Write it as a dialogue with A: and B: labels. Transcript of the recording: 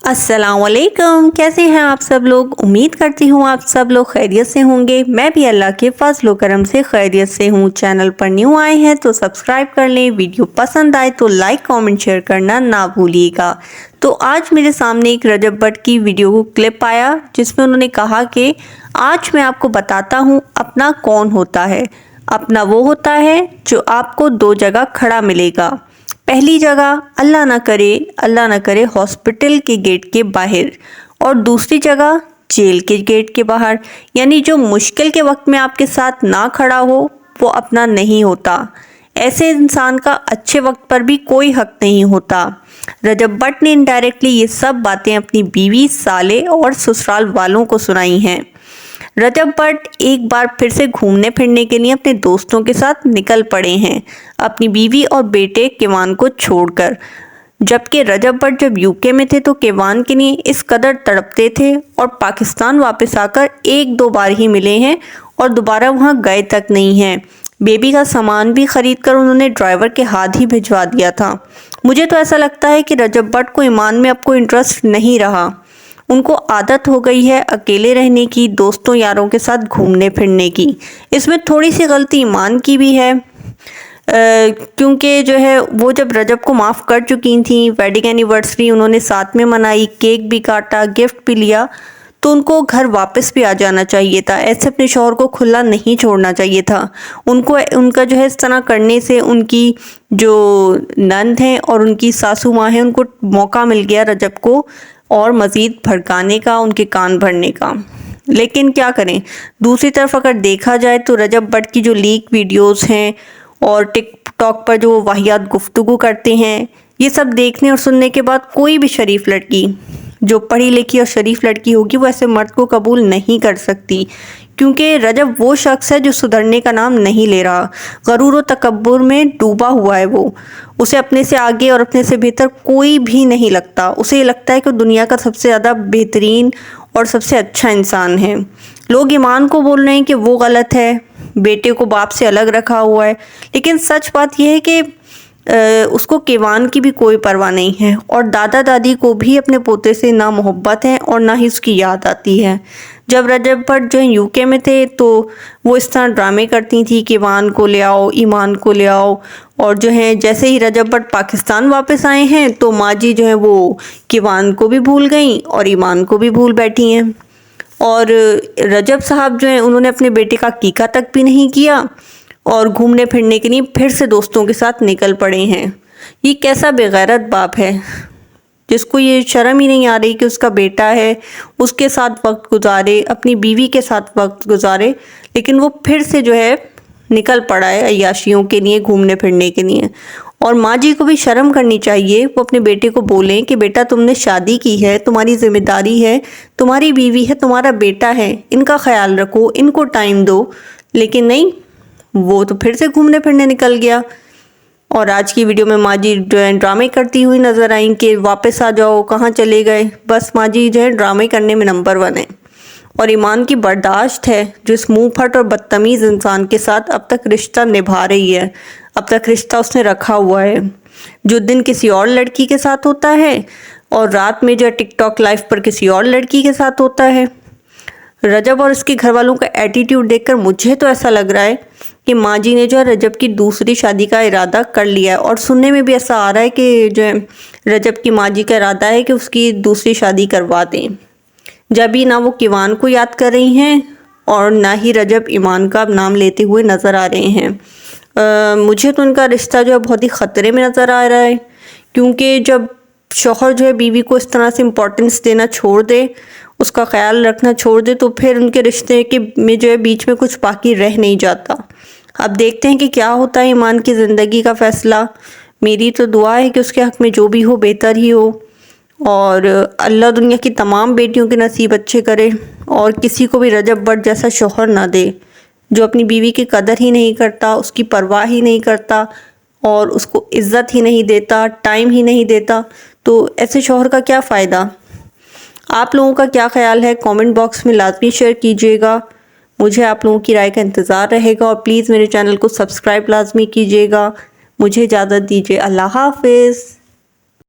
A: अस्सलामुअलैकुम, कैसे हैं आप सब लोग। उम्मीद करती हूँ आप सब लोग खैरियत से होंगे। मैं भी अल्लाह के फजल करम से खैरियत से हूँ। चैनल पर न्यू आए हैं तो सब्सक्राइब कर लें। वीडियो पसंद आए तो लाइक कमेंट शेयर करना ना भूलिएगा। तो आज मेरे सामने एक रजब भट्ट की वीडियो को क्लिप आया जिसमें उन्होंने कहा कि आज मैं आपको बताता हूँ अपना कौन होता है। अपना वो होता है जो आपको दो जगह खड़ा मिलेगा। पहली जगह अल्लाह ना करे हॉस्पिटल के गेट के बाहर, और दूसरी जगह जेल के गेट के बाहर। यानी जो मुश्किल के वक्त में आपके साथ ना खड़ा हो वो अपना नहीं होता। ऐसे इंसान का अच्छे वक्त पर भी कोई हक नहीं होता। रजब भट्ट ने इनडायरेक्टली ये सब बातें अपनी बीवी, साले और ससुराल वालों को सुनाई हैं। रजब भट्ट एक बार फिर से घूमने फिरने के लिए अपने दोस्तों के साथ निकल पड़े हैं, अपनी बीवी और बेटे केवान को छोड़कर। जबकि रजब भट्ट जब यूके में थे तो केवान के लिए इस कदर तड़पते थे और पाकिस्तान वापस आकर एक दो बार ही मिले हैं और दोबारा वहां गए तक नहीं हैं। बेबी का सामान भी खरीद कर उन्होंने ड्राइवर के हाथ ही भिजवा दिया था। मुझे तो ऐसा लगता है कि रजब भट्ट को ईमान में अब कोई इंटरेस्ट नहीं रहा। उनको आदत हो गई है अकेले रहने की, दोस्तों यारों के साथ घूमने फिरने की। इसमें थोड़ी सी गलती ईमान की भी है, क्योंकि जो है वो जब रजब को माफ़ कर चुकी थी, वेडिंग एनिवर्सरी उन्होंने साथ में मनाई, केक भी काटा, गिफ्ट भी लिया, तो उनको घर वापस भी आ जाना चाहिए था। ऐसे अपने शौहर को खुला नहीं छोड़ना चाहिए था। उनको उनका जो है इस तरह करने से उनकी जो नंद हैं और उनकी सासू माँ हैं उनको मौका मिल गया रजब को और मज़ीद भड़काने का, उनके कान भरने का। लेकिन क्या करें, दूसरी तरफ अगर देखा जाए तो रजब भट्ट की जो लीक वीडियोस हैं और टिकटॉक पर जो वाहियात गुफ्तगू करते हैं, ये सब देखने और सुनने के बाद कोई भी शरीफ लड़की, जो पढ़ी लिखी और शरीफ लड़की होगी, वो ऐसे मर्द को कबूल नहीं कर सकती। क्योंकि रजब वो शख्स है जो सुधरने का नाम नहीं ले रहा। गरूर और तकब्बुर में डूबा हुआ है वो। उसे अपने से आगे और अपने से बेहतर कोई भी नहीं लगता। उसे ये लगता है कि दुनिया का सबसे ज़्यादा बेहतरीन और सबसे अच्छा इंसान है। लोग ईमान को बोल रहे हैं कि वो गलत है, बेटे को बाप से अलग रखा हुआ है, लेकिन सच बात यह है कि उसको केवान की भी कोई परवाह नहीं है और दादा दादी को भी अपने पोते से ना मोहब्बत है और ना ही उसकी याद आती है। जब रजब भट्ट जो है यूके में थे तो वो इस तरह ड्रामे करती थी, केवान को ले आओ, ईमान को ले आओ, और जो है जैसे ही रजब भट्ट पाकिस्तान वापस आए हैं तो माँ जी जो है वो केवान को भी भूल गई और ईमान को भी भूल बैठी हैं। और रजब साहब जो हैं उन्होंने अपने बेटे का कीका तक भी नहीं किया और घूमने फिरने के लिए फिर से दोस्तों के साथ निकल पड़े हैं। ये कैसा बेगैरत बाप है जिसको ये शर्म ही नहीं आ रही कि उसका बेटा है, उसके साथ वक्त गुजारे, अपनी बीवी के साथ वक्त गुजारे, लेकिन वो फिर से जो है निकल पड़ा है अय्याशियों के लिए, घूमने फिरने के लिए। और माँ जी को भी शर्म करनी चाहिए। वो अपने बेटे को बोलें कि बेटा तुमने शादी की है, तुम्हारी जिम्मेदारी है, तुम्हारी बीवी है, तुम्हारा बेटा है, इनका ख्याल रखो, इनको टाइम दो। लेकिन नहीं, वो तो फिर से घूमने फिरने निकल गया। और आज की वीडियो में माँ जी जो है ड्रामे करती हुई नजर आई कि वापस आ जाओ, कहाँ चले गए। बस माँ जी जो है ड्रामे करने में नंबर 1 है। और ईमान की बर्दाश्त है जो इस मुंह फट और बदतमीज़ इंसान के साथ अब तक रिश्ता निभा रही है। अब तक रिश्ता उसने रखा हुआ है। जो दिन किसी और लड़की के साथ होता है और रात में जो है टिकटॉक लाइव पर किसी और लड़की के साथ होता है। रजब और इसके घर वालों का एटीट्यूड देखकर मुझे तो ऐसा लग रहा है कि माँ जी ने जो है रजब की दूसरी शादी का इरादा कर लिया है। और सुनने में भी ऐसा आ रहा है कि जो है रजब की माँ जी का इरादा है कि उसकी दूसरी शादी करवा दें। जब ही ना वो केवान को याद कर रही हैं और ना ही रजब ईमान का नाम लेते हुए नज़र आ रहे हैं। मुझे तो उनका रिश्ता जो है बहुत ही ख़तरे में नज़र आ रहा है। क्योंकि जब शौहर जो है बीवी को इस तरह से इम्पोर्टेंस देना छोड़ दे, उसका ख्याल रखना छोड़ दे, तो फिर उनके रिश्ते के में जो है बीच में कुछ बाकी रह नहीं जाता। अब देखते हैं कि क्या होता है ईमान की ज़िंदगी का फ़ैसला। मेरी तो दुआ है कि उसके हक़ में जो भी हो बेहतर ही हो, और अल्लाह दुनिया की तमाम बेटियों के नसीब अच्छे करे और किसी को भी रजब भट्ट जैसा शौहर ना दे जो अपनी बीवी की कदर ही नहीं करता, उसकी परवाह ही नहीं करता और उसको इज़्ज़त ही नहीं देता, टाइम ही नहीं देता। तो ऐसे शौहर का क्या फ़ायदा। आप लोगों का क्या ख्याल है, कमेंट बॉक्स में लाजमी शेयर कीजिएगा। मुझे आप लोगों की राय का इंतज़ार रहेगा और प्लीज़ मेरे चैनल को सब्सक्राइब लाजमी कीजिएगा। मुझे इजाज़त दीजिए। अल्लाह हाफ़िज़।